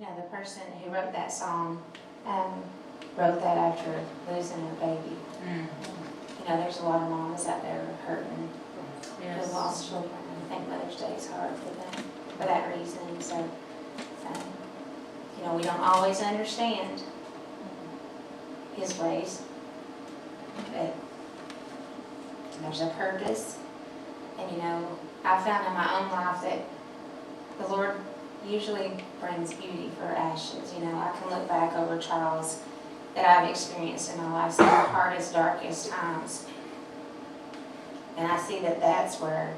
Yeah, the person who wrote that song wrote that after losing a baby. You know, there's a lot of moms out there hurting who lost children. I think Mother's Day is hard for them for that reason. So, you know, we don't always understand His ways, but there's a purpose. And, you know, I found in my own life that the Lord usually brings beauty for ashes. You know, I can look back over trials that I've experienced in my life, some of the hardest, darkest times. And I see that that's where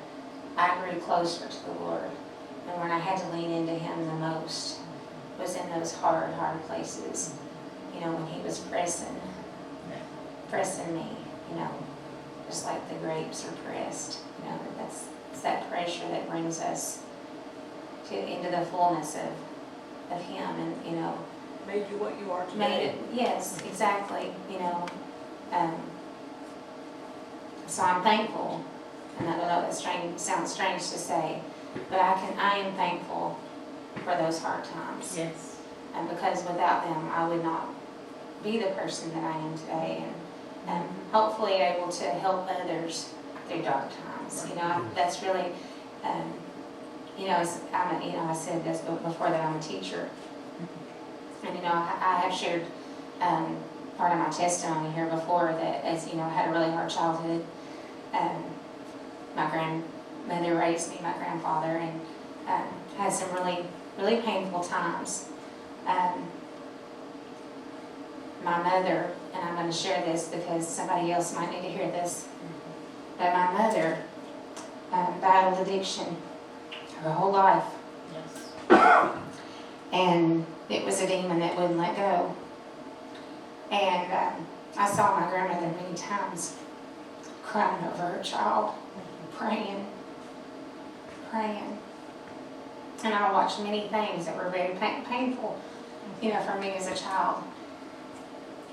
I grew closer to the Lord. And when I had to lean into Him the most was in those hard places. You know, when He was pressing me, you know, just like the grapes are pressed. You know, it's that pressure that brings us into the fullness of Him, and, you know, made you what you are today. Yes, exactly. You know, so I'm thankful, and I know that sounds strange to say, but I am thankful for those hard times. Yes. And because without them, I would not be the person that I am today, and hopefully able to help others through dark times. You know, that's really, you know, I said this before that I'm a teacher. And, you know, I have shared part of my testimony here before that, as you know, I had a really hard childhood. My grandmother raised me, my grandfather, and had some really painful times. My mother, and I'm going to share this because somebody else might need to hear this, but my mother battled addiction her whole life. Yes. And it was a demon that wouldn't let go. And I saw my grandmother many times crying over her child, praying. And I watched many things that were very painful, you know, for me as a child.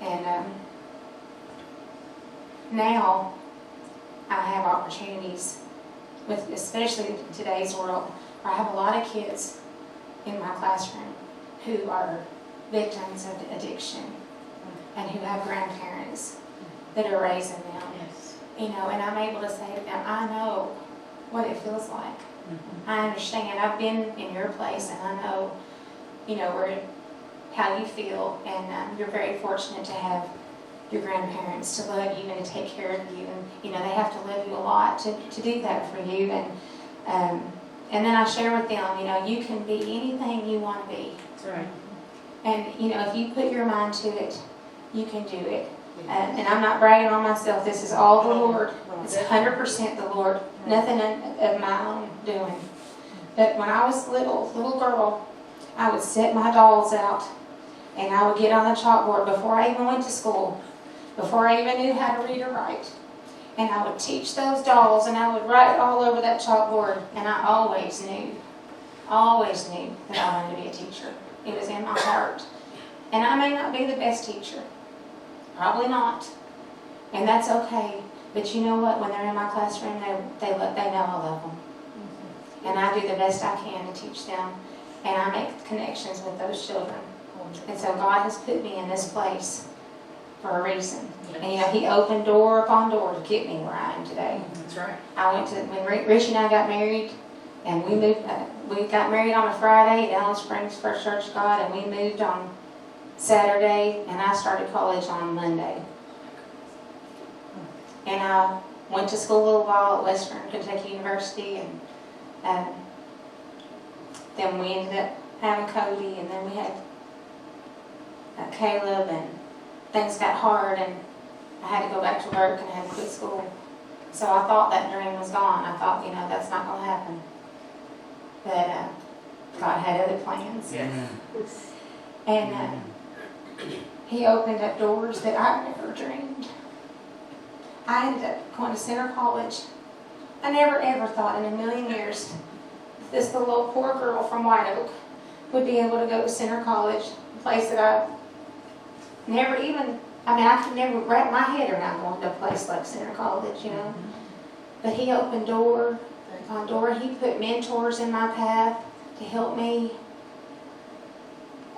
And now I have opportunities with, especially today's world, where I have a lot of kids in my classroom who are victims of addiction and who have grandparents that are raising them. Yes. You know, and I'm able to say to them, I know what it feels like. I understand. I've been in your place, and I know, you know, how you feel, and you're very fortunate to have your grandparents to love you and to take care of you, and, you know, they have to love you a lot to do that for you, and then I share with them, you know, you can be anything you want to be. That's right. And, you know, if you put your mind to it, you can do it. And I'm not bragging on myself. This is all the Lord. It's 100% the Lord. Nothing of my own doing. But when I was little girl, I would set my dolls out, and I would get on the chalkboard before I even went to school, before I even knew how to read or write. And I would teach those dolls, and I would write all over that chalkboard. And I always knew that I wanted to be a teacher. It was in my heart. And I may not be the best teacher. Probably not. And that's okay. But you know what? When they're in my classroom, they know I love them. And I do the best I can to teach them. And I make connections with those children. And so God has put me in this place for a reason. And, you know, He opened door upon door to get me where I am today. That's right. I went to, when Richie and I got married, and we got married on a Friday at Allen Springs First Church of God, and we moved on Saturday, and I started college on Monday. And I went to school a little while at Western Kentucky University, and then we ended up having Cody, and then we had Caleb, and things got hard, and I had to go back to work, and I had to quit school. So I thought that dream was gone. I thought, you know, that's not going to happen. But God had other plans. Yes. And He opened up doors that I've never dreamed. I ended up going to Center College. I never ever thought in a million years this little poor girl from White Oak would be able to go to Center College, a place that I never even, I could never wrap my head around going to a place like Center College, you know. But He opened door upon door. He put mentors in my path to help me.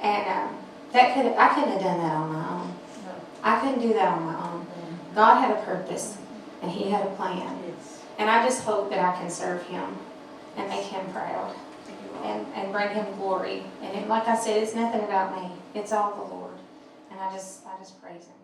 And I couldn't have done that on my own. I couldn't do that on my own. God had a purpose, and He had a plan. And I just hope that I can serve Him and make Him proud and bring Him glory. And like I said, it's nothing about me. It's all the Lord. And I just praise Him.